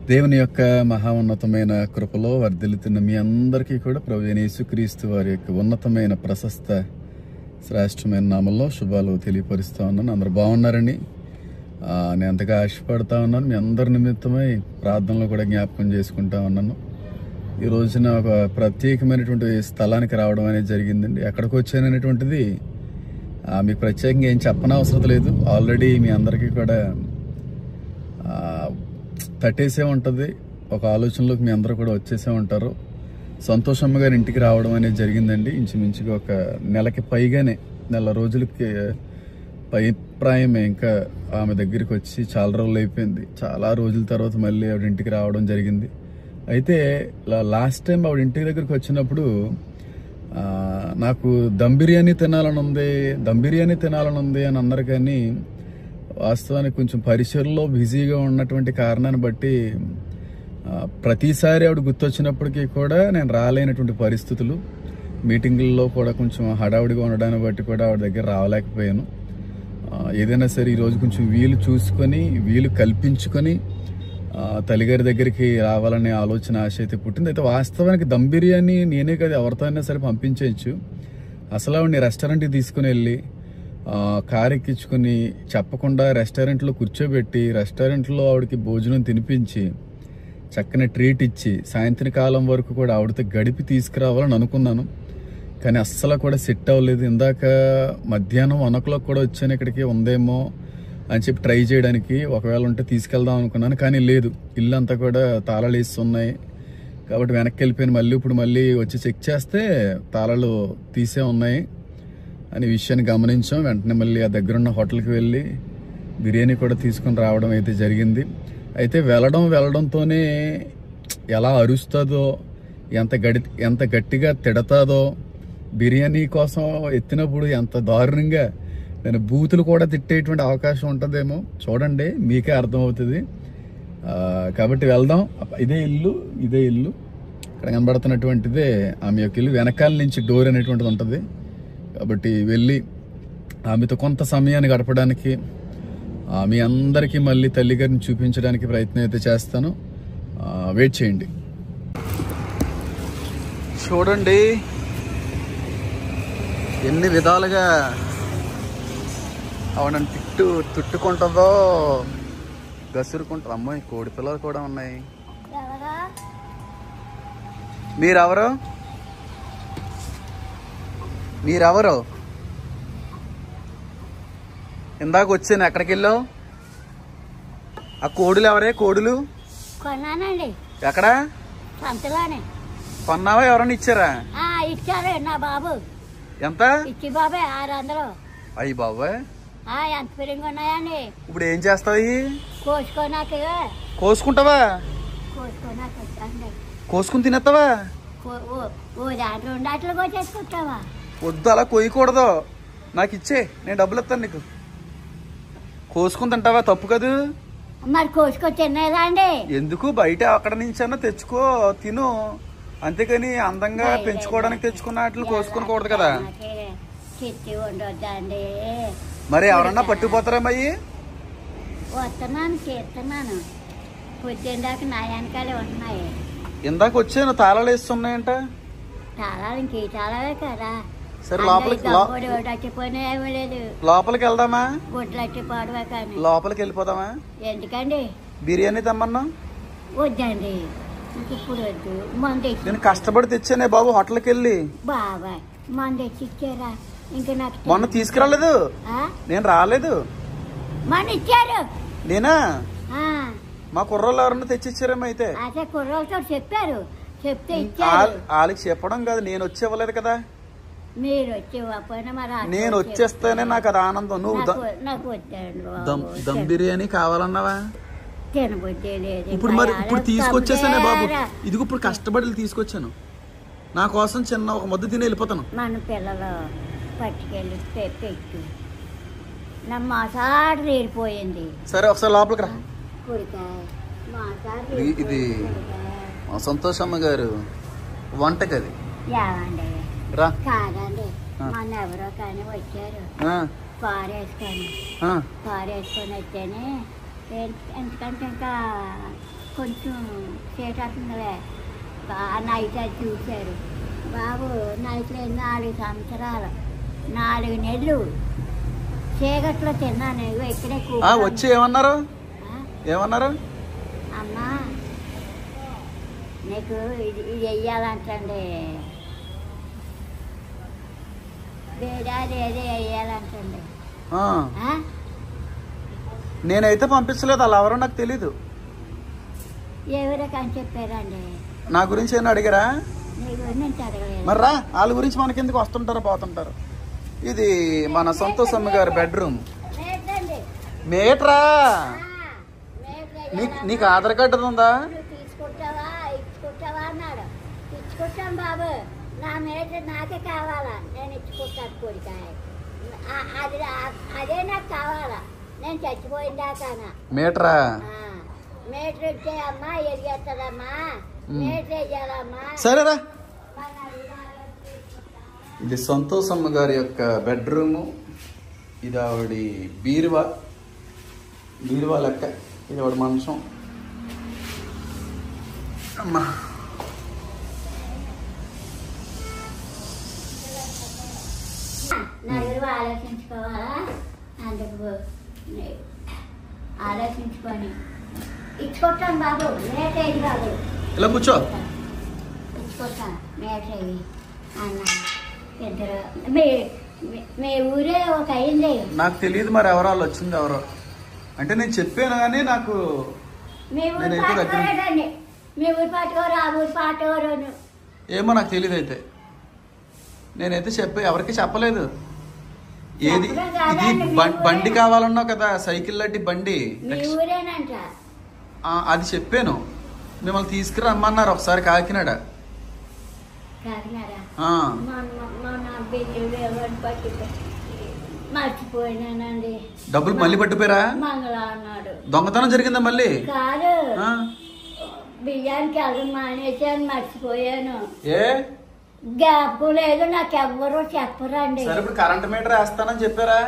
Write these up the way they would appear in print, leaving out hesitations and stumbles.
దేవుని యొక్క మహా ఉన్నతమైన కృపలో వర్ధిల్లుతున్న మీ అందరికీ కూడా ప్రభువైన యేసుక్రీస్తు వారి యొక్క ఉన్నతమైన ప్రశస్త శ్రేష్టమైన నామంలో శుభాలు తెలియపరుస్తూ ఉన్నాను. అందరు బాగున్నారని నేను అంతగా ఆశపడతా ఉన్నాను. మీ అందరి నిమిత్తమై ప్రార్థనలో కూడా జ్ఞాపకం చేసుకుంటా ఉన్నాను. ఈ రోజున ఒక ప్రత్యేకమైనటువంటి స్థలానికి రావడం అనేది జరిగిందండి. ఎక్కడికి వచ్చాననేటువంటిది మీకు ప్రత్యేకంగా ఏం చెప్పనవసరం లేదు. ఆల్రెడీ మీ అందరికీ కూడా తట్టేసే ఉంటుంది. ఒక ఆలోచనలోకి మీ అందరూ కూడా వచ్చేసే ఉంటారు. సంతోషమ్మ గారి ఇంటికి రావడం అనేది జరిగిందండి. ఇంచుమించుగా ఒక నెలకి పైగానే, నెల రోజులకి ప్రాయమే ఇంకా ఆమె దగ్గరికి వచ్చి చాలా రోజులు అయిపోయింది. చాలా రోజుల తర్వాత మళ్ళీ ఆవిడ ఇంటికి రావడం జరిగింది. అయితే లాస్ట్ టైం ఆవిడ ఇంటి దగ్గరికి వచ్చినప్పుడు నాకు దమ్ బిర్యానీ తినాలని ఉంది అని అన్నారు. కానీ వాస్తవానికి కొంచెం పరిసరలో బిజీగా ఉన్నటువంటి కారణాన్ని బట్టి ప్రతిసారి ఆవిడ గుర్తొచ్చినప్పటికీ కూడా నేను రాలేనటువంటి పరిస్థితులు, మీటింగుల్లో కూడా కొంచెం హడావుడిగా ఉండడాన్ని బట్టి కూడా ఆవిడ దగ్గర రావలేకపోయాను. ఏదైనా సరే ఈరోజు కొంచెం వీలు చూసుకొని, వీలు కల్పించుకొని తల్లిగారి దగ్గరికి రావాలనే ఆలోచన, ఆశ అయితే పుట్టింది. అయితే వాస్తవానికి దమ్ బిర్యానీ నేనే కదా ఎవరితో అయినా సరే పంపించేయచ్చు. అసలు ఆవిడని రెస్టారెంట్కి తీసుకుని వెళ్ళి కారు ఎక్కించుకుని చెప్పకుండా రెస్టారెంట్లో కూర్చోబెట్టి రెస్టారెంట్లో ఆవిడకి భోజనం తినిపించి చక్కని ట్రీట్ ఇచ్చి సాయంత్రకాలం వరకు కూడా ఆవిడతో గడిపి తీసుకురావాలని అనుకున్నాను. కానీ అస్సలు కూడా సెట్ అవ్వలేదు. ఇందాక మధ్యాహ్నం 1 o'clock కూడా వచ్చాను, ఇక్కడికి ఉందేమో అని చెప్పి ట్రై చేయడానికి. ఒకవేళ ఉంటే తీసుకెళ్దాం అనుకున్నాను, కానీ లేదు. ఇల్లు అంతా కూడా తాళాలు వేసి ఉన్నాయి కాబట్టి వెనక్కి వెళ్ళిపోయాను. ఇప్పుడు మళ్ళీ వచ్చి చెక్ చేస్తే తాళాలు తీసే ఉన్నాయి అనే విషయాన్ని గమనించాం. వెంటనే మళ్ళీ ఆ దగ్గరున్న హోటల్కి వెళ్ళి బిర్యానీ కూడా తీసుకుని రావడం అయితే జరిగింది. అయితే వెళ్ళడంతోనే ఎలా అరుస్తుందో, ఎంత గట్టిగా తిడతాదో, బిర్యానీ కోసం ఎత్తినప్పుడు ఎంత దారుణంగా నేను బూతులు కూడా తిట్టేటువంటి అవకాశం ఉంటుందేమో. చూడండి, మీకే అర్థమవుతుంది. కాబట్టి వెళ్దాం. ఇదే ఇల్లు ఇక్కడ కనబడుతున్నటువంటిదే ఆమె యొక్క ఇల్లు. వెనకాల నుంచి డోర్ అనేటువంటిది ఉంటుంది. కాబట్టి వెళ్ళి ఆమెతో కొంత సమయాన్ని గడపడానికి, మీ అందరికీ మళ్ళీ తల్లిగారిని చూపించడానికి ప్రయత్నం అయితే చేస్తాను. వెయిట్ చేయండి. చూడండి ఎన్ని విధాలుగా ఆవిడని తిట్టుకుంటుందో, గసురుకుంటుంది. అమ్మాయి కోడి పిల్లలు కూడా ఉన్నాయి. మీరెవరు? ఇందాక వచ్చాను. ఎక్కడికి వెళ్ళావు? ఆ కోడులు ఎవరే? కోడులు కొన్నానండి. ఎక్కడ కొన్నావా? ఎవరన్నా ఇచ్చారా? ఇచ్చారు నా బాబు. ఎంత ఇచ్చి బాబే 600. అయ్యి బాబాయ్, ఎంత పిరింగ్ ఉన్నాయండి. ఇప్పుడు ఏం చేస్తావు? కోసుకుంటావా? కోసుకుని తినేస్తావా? దాంట్లో ఉండట్లు కోసేసుకుంటావా? వద్దు, అలా కొయ్యకూడదు. నాకు ఇచ్చే, నేను డబ్బులు ఇస్తాను నీకు. కోసుకుని తింటావా? తప్పు కదా. మరి కోసుకొని తినేదా అండి? ఎందుకు? బయట అక్కడ నుంచి అన్నా తెచ్చుకో, తిను. అంతేకాని అందంగా పెంచుకోవడానికి తెచ్చుకున్నట్లు కోసుకునకూడదు కదా. చెట్టి ఉండొద్దండి. మరి ఎవరన్నా పట్టుకుపోతారమ్మాయి? వస్తున్నాను, చేస్తున్నాను. పొద్దుందాక నా వెనకాలే ఉంటున్నాయి. ఇందాక వచ్చాను, తాళాలు వేస్తున్నాయంట. తాళాలు ఇంకే తాళాలే కదా. సరే లోపలికి వెళ్దామా? లోపలికి వెళ్ళిపోదామా? ఎందుకండి? బిర్యానీ తెమ్మన్నా. వద్దండి, ఇప్పుడు వద్దు. నేను కష్టపడి తెచ్చానే బాబు హోటల్కి వెళ్ళి. బాబాయ్ మంది తెచ్చి ఇచ్చారా? ఇంకా నాకు మొన్న తీసుకురాలేదు. నేను రాలేదు. మన ఇచ్చారు. నేనా? మా కుర్రోళ్ళు ఎవరన్నా తెచ్చిచ్చారేమో. అయితే అదే కుర్రోళ్ళతో చెప్పారు, చెప్తే ఇచ్చారు. వాళ్ళకి చెప్పడం కాదు, నేను వచ్చి ఇవ్వలేదు కదా. మీరు వచ్చి నేను వచ్చేస్తేనే నాకు అది ఆనందం. నువ్వు నాకు వచ్చాడు దమ్ బిర్యానీ కావాలన్నావా? తినబుద్ధి లేదు. ఇప్పుడు తీసుకొచ్చేసానే బాబు. ఇదిగో ఇప్పుడు కష్టపడి తీసుకొచ్చాను. నా కోసం చిన్న ఒక ముద్ద తిని వెళ్ళిపోతాను. మన పిల్లలు పట్టుకెళ్ళి పెట్టు. నా మాసాడు తీరిపోయింది. సరే ఒకసారి లోపలికి రా. ఇది సంతోషమ్మ గారు వంటగది. రా. కాదండి, మన ఎవరో కానీ వచ్చారు. కారు వేసుకొని వచ్చానే. ఎందుకంటే ఇంకా కొంచెం చేసేస్తుందిలే నైట్ అది చూశారు బాబు నైట్లో 4 సంవత్సరాలు 4 నెలలు చీకట్లో తిన్నాను ఇక్కడే వచ్చి ఏమన్నారు ఏమన్నారు అమ్మా నీకు ఇది వెయ్యాలంటండి వేడాది ఏదో వెయ్యాలంటండి నేనైతే పంపించలేదు అలా ఎవరో నాకు తెలీదు ఎవరికి అని చెప్పారండి నా గురించి ఏమన్నా అడిగారా నీ గురించి అడగలేదు మరి రా వాళ్ళ గురించి మనకెందుకు వస్తుంటారు పోతుంటారు ఇది మన సంతోషమ్మ గారి బెడ్రూమ్ మేట్రా నీకు ఆధార్ కార్డు ఉందా తీసుకుంటావా ఇచ్చుకుంటావా అన్నాడు ఇచ్చుకుంటాను బాబు నా మీద నాకే కావాలా నేను ఇచ్చుకుంటాను కోరికాయ అది అదే నాకు కావాలా నేను చచ్చిపోయిన దాకానా మీటరా మీటర్ ఇచ్చే అమ్మా ఎరిగేస్తుందమ్మా మీటర్ వేయాలమ్మా సరేరా ఇది సంతోషమ్మ గారి యొక్క బెడ్రూము ఇది ఆవిడ బీరువా లెక్క ఇది ఆవిడ మంచం అమ్మా నలుగురు ఆలోచించుకోవాలా అందుకు ఆలోచించుకొని ఇచ్చుకుంటాను బాబు మేట అయ్యి బాబు ఇలా కూర్చో ఇచ్చుకుంటాను మేట అయ్యి అన్న ఇద్దరు మీ ఊరే ఒక అయింది నాకు తెలియదు మరి ఎవరో వాళ్ళు వచ్చింది ఎవరో అంటే నేను చెప్పాను కానీ నాకు మీ ఊరు పాటకోరండి మీ ఊరు పాటకోరు ఆ ఊరు పాటకోరు ఏమో నాకు తెలియదు అయితే నేనైతే ఎవరికి చెప్పలేదు ఏది ఇది బండి కావాలన్నావు కదా సైకిల్ లాంటి బండి అది చెప్పాను మిమ్మల్ని తీసుకురమ్మన్నారు ఒకసారి కాకినాడ మర్చిపోయినానండి డబ్బులు మళ్ళీ పట్టుపోయారా దొంగతనం జరిగిందా మళ్ళీ కాదు బియ్యానికి అది మానేసాను మర్చిపోయాను ఏ గ్యాప్ లేదు నాకు ఎవ్వరూ చెప్పరండి ఇప్పుడు కరెంట్ మీటర్ వేస్తానని చెప్పారా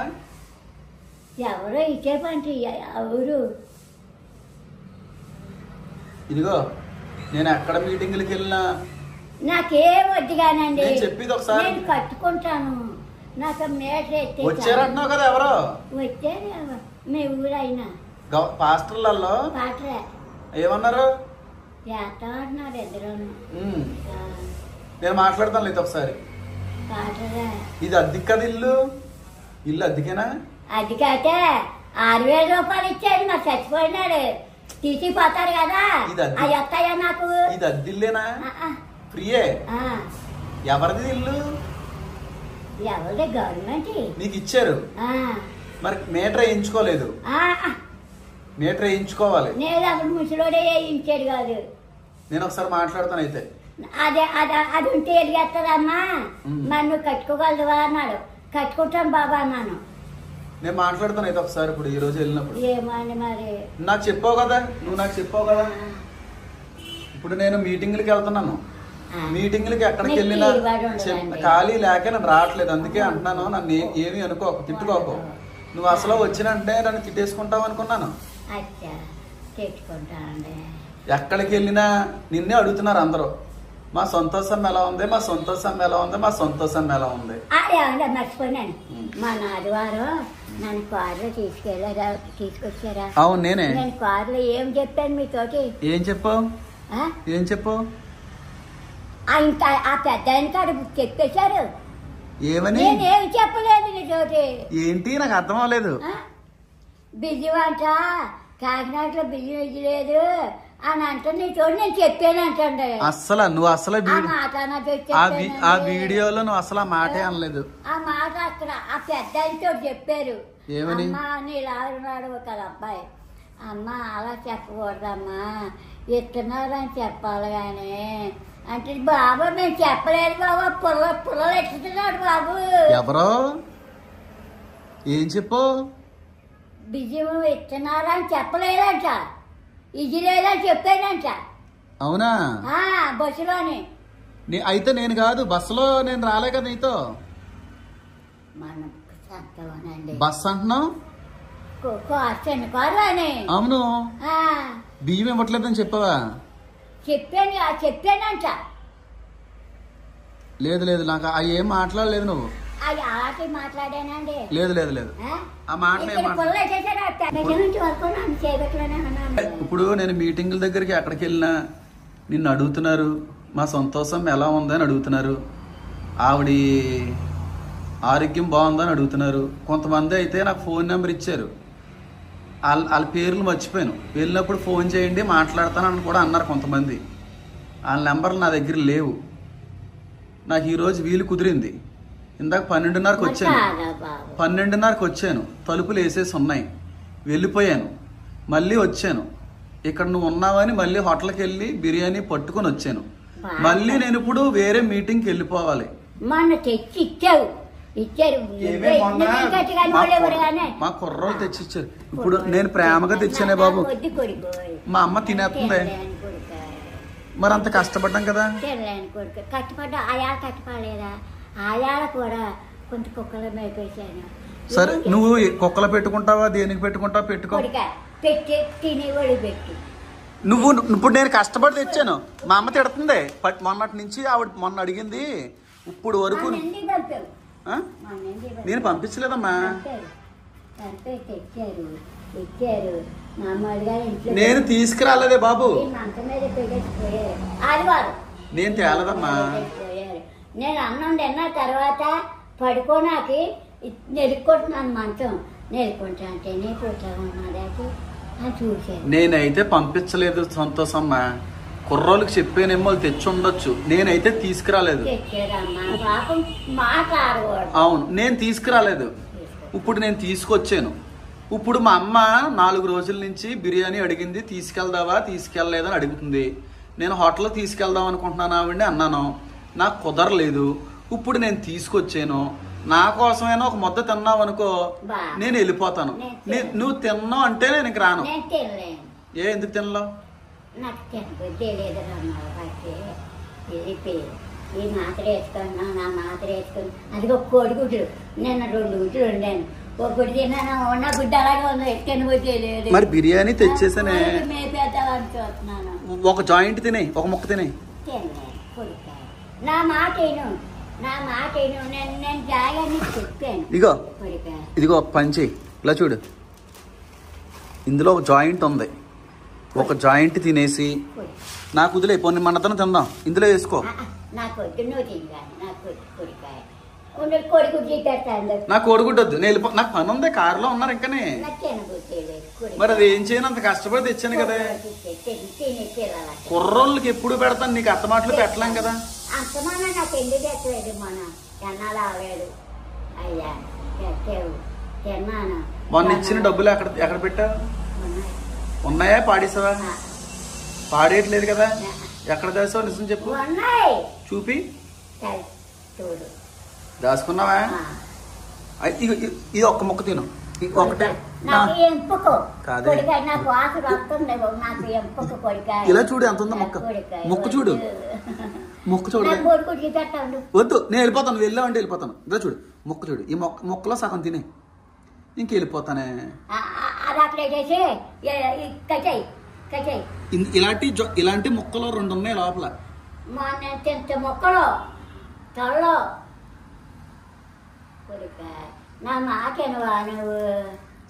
ఎవరో ఇచ్చేపండి ఎవరు ఇదిగో నేను ఎక్కడ మీటింగ్లకి వెళ్ళినా నాకేం వద్దు కానండి చెప్పేది ఒకసారి నేను కట్టుకుంటాను నాకు మీటర్ వచ్చారంటున్నావు కదా ఎవరో వచ్చారు మీ ఊరైనా పాస్టర్లలో పాటరే ఏమన్నారు చేస్తామన్నారు ఇద్దరు నేను మాట్లాడతాను లేదు ఒకసారి ఇది అద్దె కదా ఇల్లు అద్దెకేనా అద్దెకైతే 6,000 రూపాయలు ఇచ్చాడు మరి చచ్చిపోయినాడు తీసిపోతారు కదా అవి వస్తాయా నాకు ఇది అద్దెల్లేనా ఫ్రీయే ఎవరిది ఇల్లు ఎవరిది గవర్నమెంట్ నీకు ఇచ్చారు మరి మీటర్ వేయించుకోలేదు మీటర్ వేయించుకోవాలి నేను అప్పుడు ముసలోడే వేయించాడు కాదు నేను ఒకసారి మాట్లాడతాను అయితే అదే అది ఉంటే ఎదిగేస్తుందమ్మా మరి నువ్వు కట్టుకోగలదువా అన్నాడు కట్టుకుంటాను బాబా అన్నాను నేను మాట్లాడతాను అయితే ఒకసారి ఇప్పుడు ఈ రోజు వెళ్ళినప్పుడు ఏమని మరి నాకు చెప్పావు కదా నువ్వు నాకు చెప్పావు కదా ఇప్పుడు నేను మీటింగ్లకి వెళ్తున్నాను మీటింగ్లకి ఎక్కడికి వెళ్ళినా ఖాళీ లేక నేను రావట్లేదు అందుకే అంటున్నాను నన్ను ఏమి అనుకోకు తిట్టుకోకు నువ్వు అసలు వచ్చినంటే నన్ను తిట్టేసుకుంటావు అనుకున్నాను ఎక్కడికి వెళ్ళినా నిన్నే అడుగుతున్నారు అందరూ మా సంతోషం ఎలా ఉంది మా సంతోషం ఎలా ఉంది మా సంతోషం ఎలా ఉంది మర్చిపోయినాను మా ఆదివారం నన్ను కారులో తీసుకొచ్చారా అవును నేనే నేను కారులో ఏం చెప్పాను మీతోటి ఏం చెప్పావు ఆ పెద్ద ఆయన కాడు చెప్పేశారు ఏమని నేనేమి చెప్పలేదు నీతోటి ఏంటి నాకు అర్థం అవ్వలేదు బియ్యం అంట కాకినాడలో బియ్యం ఇవ్వలేదు అని అంటే నీతో నేను చెప్పాను అంటే అసలు నువ్వు అసలు ఆ వీడియోలో నువ్వు అసలు ఆ మాటే అనలేదు ఆ మాట అక్కడ ఆ పెద్ద ఆయనతో చెప్పారు ఏమని నీలాగున్నాడు ఒక అబ్బాయి అమ్మ అలా చెప్పకూడదమ్మా ఇస్తున్నారని చెప్పాలి కానీ అంటే బాబు మేము చెప్పలేదు బాబు పుల్లలు ఎట్టుతున్నాడు బాబు ఎవరో ఏం చెప్పు బియ్యం ఇస్తున్నారని చెప్పలేదంట ఇది లేదని చెప్పానంట అవునా బస్సులోని అయితే నేను కాదు బస్సులో నేను రాలే కదా నీతో మనం బస్ అంటున్నావు కారు అని అవును బియ్యం ఇవ్వట్లేదని చెప్పావా? చెప్పానంట. లేదు లేదు, నాకు అవి ఏం మాట్లాడలేదు నువ్వు. అది అలాంటి మాట్లాడానండి. లేదు లేదు లేదు, ఆ మాటలు ఇప్పుడు నేను మీటింగుల దగ్గరికి ఎక్కడికి వెళ్ళినా నిన్ను అడుగుతున్నారు, మా సంతోషం ఎలా ఉందని అడుగుతున్నారు, ఆవిడ ఆరోగ్యం బాగుందని అడుగుతున్నారు. కొంతమంది అయితే నాకు ఫోన్ నెంబర్ ఇచ్చారు, వాళ్ళ పేర్లు మర్చిపోయాను, వెళ్ళినప్పుడు ఫోన్ చేయండి మాట్లాడతానని కూడా అన్నారు కొంతమంది. వాళ్ళ నెంబర్లు నా దగ్గర లేవు. నాకు ఈరోజు వీలు కుదిరింది, ఇందాక 12:30కి వచ్చాను. 12:30కి వచ్చాను, తలుపులు వేసేసి ఉన్నాయి, వెళ్ళిపోయాను, మళ్ళీ వచ్చాను. ఇక్కడ నువ్వు ఉన్నావని మళ్ళీ హోటల్కి వెళ్ళి బిర్యానీ పట్టుకొని వచ్చాను. మళ్ళీ నేను ఇప్పుడు వేరే మీటింగ్కి వెళ్ళిపోవాలి. మొన్న తెచ్చి ఇచ్చారు. మా కుర్రోళ్ళు తెచ్చి ఇచ్చారు. ఇప్పుడు నేను ప్రేమగా తెచ్చానే బాబు, మా అమ్మ తినేస్తుంది. మరి అంత కష్టపడ్డాం కదా. కష్టపడ్డా ఆయా కష్టపడలేదా? ఆయాల కూడా కొంచెం కుక్కలు మేపేసాను. సరే, నువ్వు కుక్కలు పెట్టుకుంటావా, దేనికి పెట్టుకుంటావా? పెట్టుకో, పెట్టి తినేవాడు పెట్టి. నువ్వు ఇప్పుడు నేను కష్టపడి తెచ్చాను. మా అమ్మ తిడుతుంది మొన్నటి నుంచి. ఆవిడ మొన్న అడిగింది ఇప్పుడు వరకు. నేను పంపించలేదమ్మా. నేను తీసుకురాలేదే బాబు, నేను తేలదమ్మా. నేను అన్నం తిన్న తర్వాత పడుకోనాకి నెలుక్కుంటున్నాను, మంచం నెలుక్కుంటా అంటే చూసాను. నేనైతే పంపించలేదు సంతోషమ్మా, కుర్రోళ్ళకి చెప్పానేమో తెచ్చి ఉండొచ్చు, నేనైతే తీసుకురాలేదు. అవును, నేను తీసుకురాలేదు. ఇప్పుడు నేను తీసుకొచ్చాను. ఇప్పుడు మా అమ్మ 4 రోజుల నుంచి బిర్యానీ అడిగింది, తీసుకెళ్దావా తీసుకెళ్ళలేదని అడుగుతుంది. నేను హోటల్లో తీసుకెళ్దాం అనుకుంటున్నాను ఆవిడ్ని అన్నాను, నాకు కుదరలేదు. ఇప్పుడు నేను తీసుకొచ్చాను, నా కోసమైనా ఒక ముద్ద తిన్నావు అనుకో నేను వెళ్ళిపోతాను. నువ్వు తిన్నావు అంటే నేను ఇంక రాను. ఎందుకు తినలేవు? నాకు తినబుద్ధి లేదు ఈ మాత్ర వేసుకున్నా, నా మాత్ర వేసుకుని అది ఒక కోడిగుడ్లు నేను 2 గుడ్లు వండాను. ఒక గుడ్డు తిన్నాను, ఉన్న గుడ్డు అలాగే ఉంది, తినబుద్ధి లేదు. మరి బిర్యానీ తెచ్చేసానే, మేపేద్దామని చూస్తున్నాను. ఒక జాయింట్ తినే, ఒక ముక్క తినే. నా మాట నేను జాగాన్ని చెప్పాను. ఇదిగో పంచి ఇలా చూడు, ఇందులో ఒక జాయింట్ ఉంది, ఒక జాయింట్ తినేసి నాకు వదిలే, పోనీ మన్నతను తిందాం, ఇందులో వేసుకో. నాకు కోడిగుడ్డు వద్దు, నేను వెళ్ళిపో. నాకు పని ఉంది, కారులో ఉన్నారు ఇంకానే. మరి అది ఏం చేయను, అంత కష్టపడి తెచ్చాను కదా. కుర్రోళ్ళకి ఎప్పుడు పెడతాను, నీకు అత్త మాటలు పెట్టలేం కదా. అంతమాన నాకు ఎందుకు పెట్టలేదు, మన ఎన్నాళ్ళు అవలేదు. అయ్యా పెట్టావు, తిన్నాను. మొన్న ఇచ్చిన డబ్బులు ఎక్కడ పెట్టావు? ఉన్నాయా? పాడేసావా? పాడేయట్లేదు కదా. ఎక్కడ దాసావు నిజం చెప్పు, చూపి. దాచుకున్నావా? ఇది ఒక్క ముక్క తిను, ఒకటే. ఇలా చూడు ఎంత ఉందో మొక్క, మొక్క చూడు, మొక్క చూడు. వద్దు, నేను వెళ్ళిపోతాను, వెళ్ళామంటే వెళ్ళిపోతాను. ఇలా చూడు మొక్క చూడు, ఈ మొక్కలో సగం తినే, ఇంక వెళ్ళిపోతానే. ఇలాంటి మొక్కలు 2 ఉన్నాయి లోపల. మొక్కలు తొల్లో నా మాటనువా నువ్వు?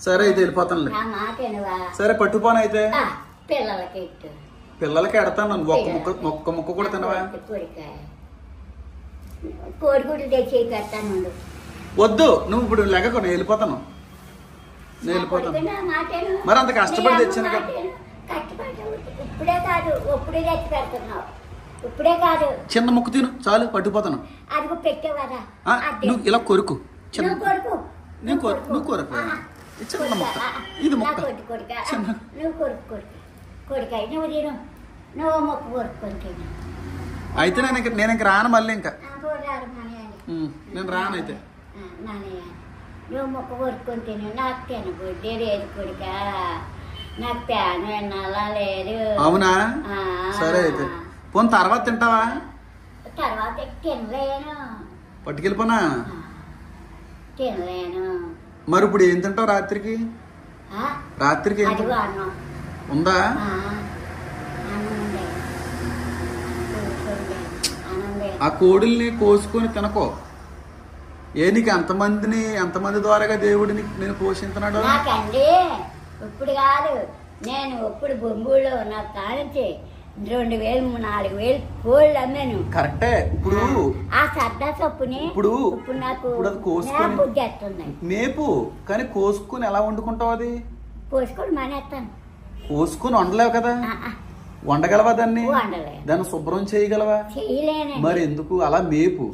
సరే అయితే వెళ్ళిపోతాను. నా మాటనువా? సరే పట్టుపోను అయితే. పిల్లలకి ఎడతాను, ఒక్క ముక్క కూడా తినవా? కోడిగుడ్డు తెచ్చి పెడతాను. వద్దు, నువ్వు ఇప్పుడు లెక్కకు, నేను వెళ్ళిపోతాను. మరి అంత కష్టపడి తెచ్చాను కదా. ఇప్పుడే కాదు, ఇప్పుడే తెచ్చి పెడుతున్నావు. ఇప్పుడే కాదు, చిన్న ముక్క తిను చాలు, పట్టుకుపోతాను. అది పెట్టేవారా? నువ్వు ఇలా కొరుకు, చిన్న కొడుకు. నువ్వు కొరకు, చిన్న ముక్క, ఇది ముక్క. నువ్వు కొడుకు కొడుకాయ, నువ్వు తిను, నువ్వు మొక్క కొరుక్కొని తిను. అయితే నేను ఇంక రాను, మళ్ళీ ఇంకా నేను రాను. అయితే నువ్వు మొక్క కొరుక్కొని తిను, నాకు తినబుద్ధి లేదు కొడుక, నాకు ప్యాను ఎన్నాలా లేదు. అవునా? సరే అయితే పోనీ తర్వాత తింటావా? తర్వాత తినలేను. పట్టుకెళ్ళిపోనా? తినలేను. మరి ఇప్పుడు ఏం తింటావు రాత్రికి? రాత్రికి అన్నం ఉందా? ఆ కోడిల్ని కోసుకొని తినకో. నీకు ఎంతమంది ద్వారాగా దేవుడిని నేను పోషిస్తున్నాడు? నాకండి ఇప్పుడు కాదు, నేను ఇప్పుడు బొంగులో నాకు కానించి 2000-4000 కోళ్ళు అమ్మాను. కరెక్టే. ఇప్పుడు ఆ సర్దా చొప్పుని ఇప్పుడు నాకు కోసుకొని మేపు. కానీ కోసుకుని ఎలా వండుకుంటావు? అది కోసుకొని మానేస్తాను. కోసుకుని వండలేవు కదా? వండగలవా దాన్ని? దాన్ని శుభ్రం చేయగలవా? మరి ఎందుకు అలా మేపు?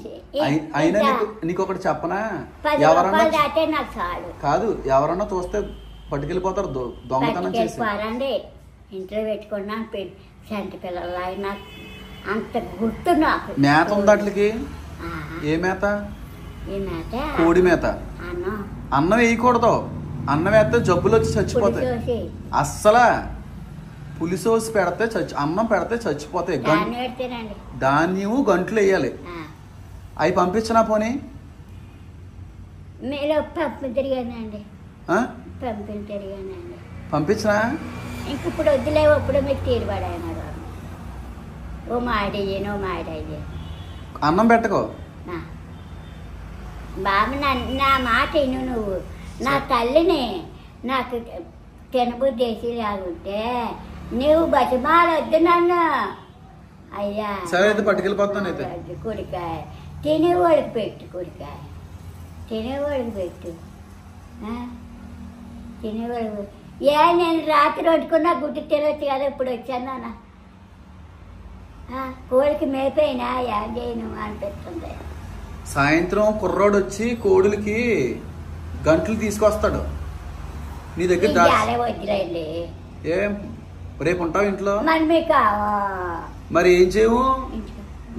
అయినా నీకు ఒకటి చెప్పనా, ఎవరన్నా కాదు, ఎవరన్నా చూస్తే పట్టుకెళ్ళిపోతారు దొంగతనం చేసి. ఇంట్లో పెట్టుకున్నాను చంటి పిల్లలు ఆయన అంత గుర్తు నాకు. మేత ఉంది వాటికి? ఏ మేత? కోడి మేత. అన్నం వేయకూడదు. అన్నం వేస్తే జబ్బులు వచ్చి చచ్చిపోతాయి. అస్సలా పులిసోసి పెడితే అన్నం పెడితే చచ్చిపోతాయి. ధాన్యము గంట్లు వేయాలి. అవి పంపించినా పోనీ పంపించినా ఇంకిప్పుడు వద్దులేవు. అప్పుడు మీకు తీరుబడాయన్నాడు. ఓ మాడయ్యో మాడయ్యే అన్నం పెట్టకో బాబు. నా మాట విను నువ్వు. నా తల్లిని నాకు తినబుద్ధి వేసి లేకుంటే నువ్వు బతిమాలొద్దు నన్ను. అయ్యా పట్టుకెళ్ళిపోతాను. కొడికాయ తినేవాడికి పెట్టు, కొడికాయ తినేవాడికి పెట్టు, తినేవాడికి. నేను రాత్రి వండుకున్నా గుడ్డు తినవచ్చు కదా. ఇప్పుడు వచ్చాను కోడికి మేపైనా ఏం చేయను అనిపిస్తుంది. సాయంత్రం కుర్రోడు వచ్చి కోడులకి గంటలు తీసుకొస్తాడు నీ దగ్గర. వద్దులేండి. రేపు ఉంటావు ఇంట్లో? మరి మీకు మరి ఏం చేయవు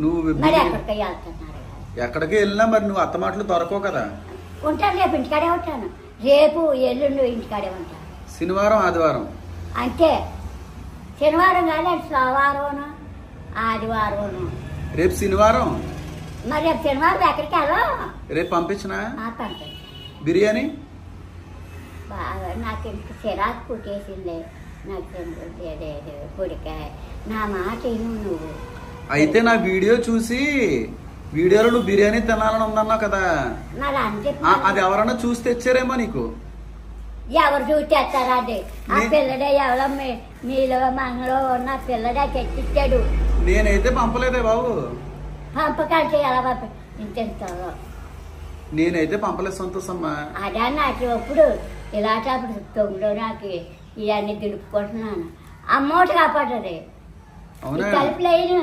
నువ్వు? మరి ఎక్కడికి వెళ్తున్నారు? ఎక్కడికి వెళ్ళినా మరి నువ్వు అత్త మాటలు దొరకవు కదా. ఉంటాను, రేపు ఇంటికాడే ఉంటాను. రేపు ఎల్లుండి ఇంటికాడే ఉంటాను. శనివారం ఆదివారం అంతే. శనివారం కాదు, సోమవారం ఆదివారం. రేపు శనివారం. మరి రేపు శనివారం ఎక్కడికి వెళ్ళా? రేపు పంపించినా? పంపించు. బిర్యానీ బాగా నాకు ఇంక చిరాకు పుట్టేసింది. నాకు పొడికాయ. నా మాట నువ్వు అయితే నా వీడియో చూసి వీడియోలో నువ్వు బిర్యానీ తినాలని ఉందన్నావు కదా. మరి అంతే. అది ఎవరన్నా చూసి తెచ్చారేమో నీకు? ఎవరు చూసి తెస్తారా? అది ఆ పిల్లడే ఎవరో మీలో మనలో ఉన్న పిల్లడే తెచ్చిచ్చాడు. నేనైతే పంపలేదే బాబు. పంపకాల్సి ఎలా పంపిస్తావు? నేనైతే పంపలేదు సంతోషమ్మా. అదా నాకు ఎప్పుడు ఇలాంటప్పుడు తొమ్మిదో నాకు ఇవన్నీ దులుపుకుంటున్నాను. అమ్మోటి కాపాడది కలిపిలేను.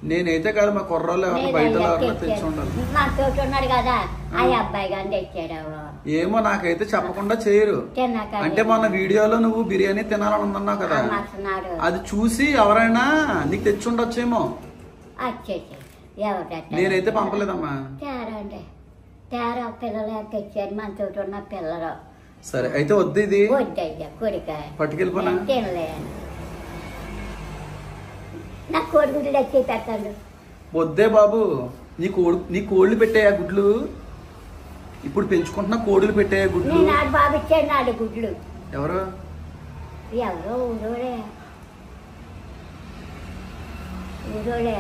నేనైతే కాదు, మా కుర్రోళ్ళు బయట తెచ్చి ఉండాలి. మా తోటి ఉన్నాడు కదా, ఆ అబ్బాయి గాని తెచ్చాడు. ఏమో నాకైతే చెప్పకుండా చేయరు. అంటే మొన్న వీడియోలో నువ్వు బిర్యానీ తినాలని ఉందన్నావు కదా, అది చూసి ఎవరైనా నీకు తెచ్చి ఉండొచ్చేమో. నేనైతే పంపలేదమ్మా. తేరా పిల్లలు తెచ్చారు, మన తోటి ఉన్న పిల్లలు. సరే అయితే వద్దు, ఇది వద్దయ్యా కొడికాయ పట్టుకెళ్ళిపోనా? తినలే. నాకు కోడిగుడ్లు తెచ్చి పెట్టండు. వద్దే బాబు. నీ కోళ్ళు పెట్టాయా గుడ్లు? ఇప్పుడు పెంచుకుంటున్నా కోడులు పెట్టాయా గుడ్లు? నాడు బాబు ఇచ్చాడు నాడు గుడ్లు. ఎవరు? ఎవరో ఊరోడే.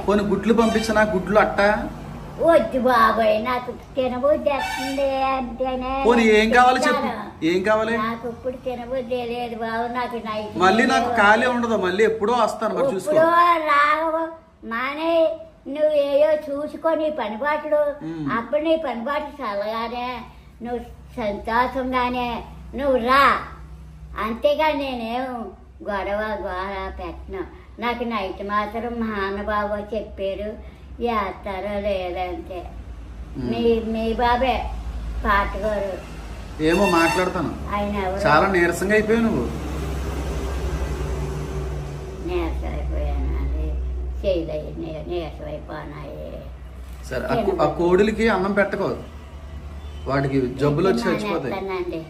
కొన్ని గుడ్లు పంపించనా? గుడ్లు అట్ట వద్దు బాబాయ్, నాకు తినబుద్ధి వస్తుంది అంటేనే. ఏం కావాలి చెప్పు, ఏం కావాలి? నాకు ఇప్పుడు తినబుద్ధి లేదు బాబు. నాకు మళ్ళీ నాకు ఖాళీ ఉండదు, మళ్ళీ ఎప్పుడో వస్తాను. మరి చూసుకో రావు మానే. నువ్వేయో చూసుకొని పని బాటలు, అప్పుడు నీ పని బాటలు చల్లగానే, నువ్వు సంతోషంగానే నువ్వు రా. అంతేగా నేనేం గొడవ పెట్టను. నాకు నైట్ మాత్రం మహానుబాబు చెప్పారు, చేస్తారో లేదంటే. మీ బాబే పాటగారు. ఏమో మాట్లాడతాను. ఆయన చాలా నీరసంగా అయిపోయావు నువ్వు. నీరసం అయిపోయాను, అది చేయలేదు, నీరసం అయిపోయినాయి. సరే ఆ కోడులకి అన్నం పెట్టకో, వాటికి జబ్బులు వచ్చి చచ్చిపోతాయి.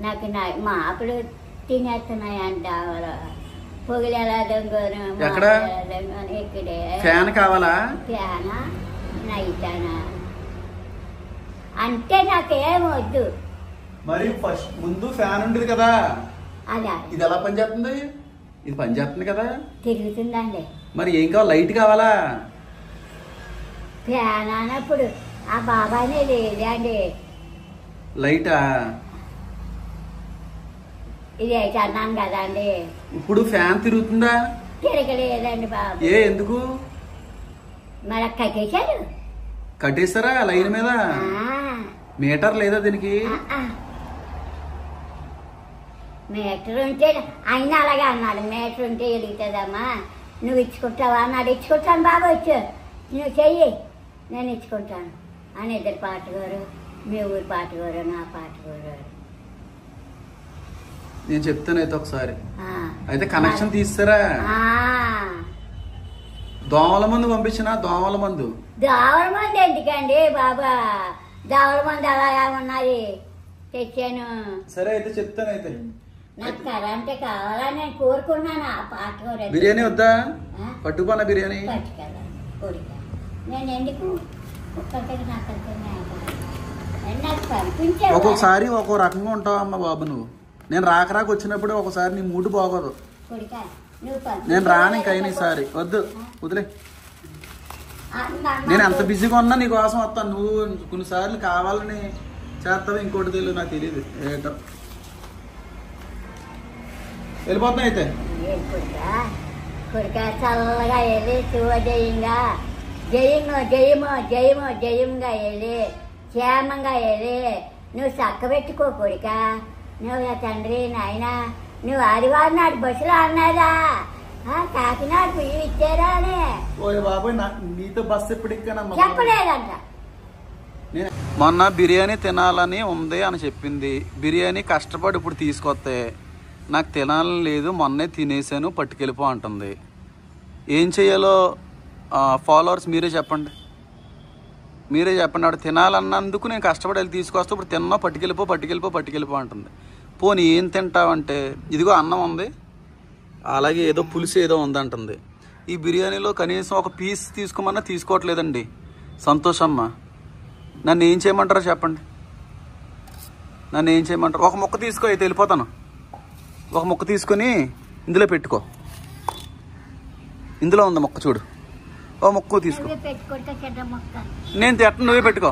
నాకు మా అప్పుడు తినేస్తున్నాయంట. పొగిలి ఎలా దొంగను ఇక్కడే. ఫ్యాన్ కావాలా? ఫ్యానా నైటానా అంటే నాకేం వద్దు. మరి ఫస్ట్ ముందు ఫ్యాన్ ఉండేది కదా, అలా ఇది ఎలా పనిచేస్తుంది? ఇది పని చేస్తుంది కదా, తిరుగుతుందండి. మరి ఏం కావాలి? లైట్ కావాలా? ఫ్యాన్ అన్నప్పుడు ఆ బాబానే లేదండి. లైటా? ఇది అయితే అన్నాను కదండి. ఇప్పుడు ఫ్యాన్ తిరుగుతుందా? తిరగలేదండి బాబు. ఎందుకు? మరి కట్టేశారు. కట్టేస్తారా లైన్ మీద? మీటర్ లేదా దీనికి? మీటర్ ఉంటే ఆయన అలాగే అన్నాడు, మీటర్ ఉంటే వెలుగుతుందమ్మా, నువ్వు ఇచ్చుకుంటావా అన్నాడు. ఇచ్చుకుంటాను బాబు, వచ్చు నువ్వు చెయ్యి, నేను ఇచ్చుకుంటాను అని ఇద్దరు పాటగారు, మీ ఊరి పాటగారు, నా పాటగారు. నేను చెప్తాను అయితే ఒకసారి. అయితే కనెక్షన్ తీస్తారా? దోమల మందు పంపించిన? దోమల మందు ఎందుకండి బాబా, దోమల మందు అలాగా ఉన్నాయి, తెచ్చాను. సరే అయితే చెప్తాను. అయితే నాకు కరెంటే కావాలా నేను కోరుకున్నాను. ఆ పాటగారు బిర్యానీ వద్దా? పట్టుకున్న బిర్యానీ పట్టుకెళ్ళాను కోరిక. నేను ఎందుకు ఒక్కరికి నాకు పంపించే. ఒక్కొక్కసారి ఒక్కో రకంగా ఉంటావు అమ్మ బాబు నువ్వు. నేను రాక వచ్చినప్పుడు ఒకసారి నీ మూడు బాగోదు. నేను రాను ఇంకైనా ఈసారి వద్దు, వదిలే. నేను ఎంత బిజీగా ఉన్నా నీ కోసం వస్తాను. నువ్వు కొన్నిసార్లు కావాలని చేస్తావు, ఇంకోటి తెలియదు, నాకు తెలియదు ఏటో. వెళ్ళిపోతున్నా అయితే. కొడుక చల్లగా వెళ్ళి శివజయంగా జయము జయము జయము జయంగా వెళ్ళి క్షేమంగా వెళ్ళి నువ్వు చక్క పెట్టుకో కొడుక. నువ్వు తండ్రి నాయన, నువ్వు ఆదివారం నాడు బస్సులో అన్నాదా కాకినాడ బియ్యం ఇచ్చారా అని? బాబాయ్ నీతో బస్సు ఎప్పుడు ఎక్కానమ్మా? చెప్పలేదంట. మొన్న బిర్యానీ తినాలని ఉంది అని చెప్పింది. బిర్యానీ కష్టపడి ఇప్పుడు తీసుకొస్తే నాకు తినాలని లేదు, మొన్నే తినేసాను, పట్టుకెళ్ళిపో అంటుంది. ఏం చేయాలో ఫాలోవర్స్ మీరే చెప్పండి, మీరే చెప్పండి. ఆవిడ తినాలన్నందుకు నేను కష్టపడి వెళ్ళి తీసుకొస్తే ఇప్పుడు తిన్నా, పట్టుకెళ్ళిపో పట్టుకెళ్ళిపో పట్టుకెళ్ళిపో అంటుంది. పోనీ ఏం తింటావంటే ఇదిగో అన్నం ఉంది, అలాగే ఏదో పులుసు ఏదో ఉందంటుంది. ఈ బిర్యానీలో కనీసం ఒక పీస్ తీసుకోమన్నా తీసుకోవట్లేదండి. సంతోషమ్మ, నన్ను ఏం చేయమంటారో చెప్పండి, నన్ను ఏం చేయమంటారు? ఒక ముక్క తీసుకో, అయితే వెళ్ళిపోతాను. ఒక ముక్క తీసుకొని ఇందులో పెట్టుకో, ఇందులో ఉంది ముక్క చూడు, ఓ ముక్క తీసుకో. నేను తిట్ట, నువ్వే పెట్టుకో.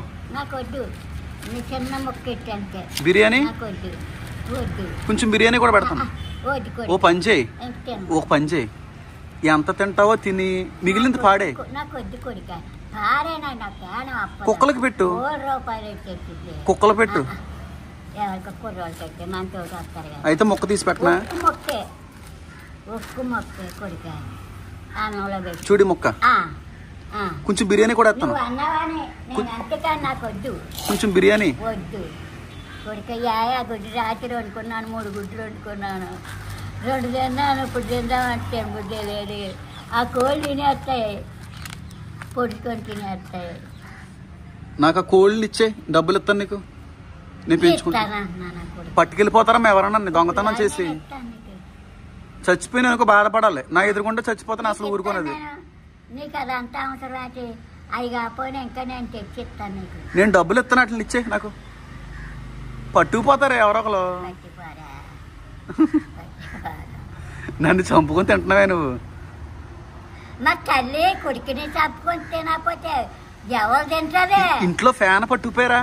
బిర్యానీ కొంచెం బిర్యానీ కూడా పెడతాను. ఓ పని చేయి, ఒక పని చేయి, ఎంత తింటావో తిని మిగిలింది పాడే. కుక్కలకి పెట్టు, కుక్కలు పెట్టు. అయితే మొక్క తీసి పెట్టనా? చూడి మొక్క, కొంచెం బిర్యానీ కూడా వేస్తాను. కొంచెం బిర్యానీ గుడ్డు రాత్రి వండుకున్నాను, 3 గుడ్లు వండుకున్నాను, 2 తిన్నాను. ఇప్పుడు తిందామంటే గుడ్డే లేదు. ఆ కోళ్ళు తినేస్తాయి, పొడుచుకొని తినేస్తాయి. నాకు ఆ కోళ్ళని ఇచ్చే, డబ్బులు ఇస్తాను నీకు, నేను పెంచుకుంటాను. పట్టుకెళ్ళిపోతారమ్మా ఎవరన్నా దొంగతనం చేసి? చచ్చిపోయినా అనుకో బాధపడాలి, నా ఎదురుకుంటే చచ్చిపోతాను, అసలు ఊరుకునేది. నీకు అదంతా అవసరం అయితే అవి కాకపోయినా ఇంకా నేను తెచ్చిస్తాను నీకు. నేను డబ్బులు ఇస్తాను, అట్లా ఇచ్చే నాకు. పట్టుకుపోతారా ఎవరో ఒకరు, నన్ను చంపుకొని తింటున్నావే నువ్వు. మా తల్లి కొడుకుని చంపుకొని తినకపోతే ఎవరు తింటారే? ఇంట్లో ఫ్యాన్ పట్టుకుపోయారా?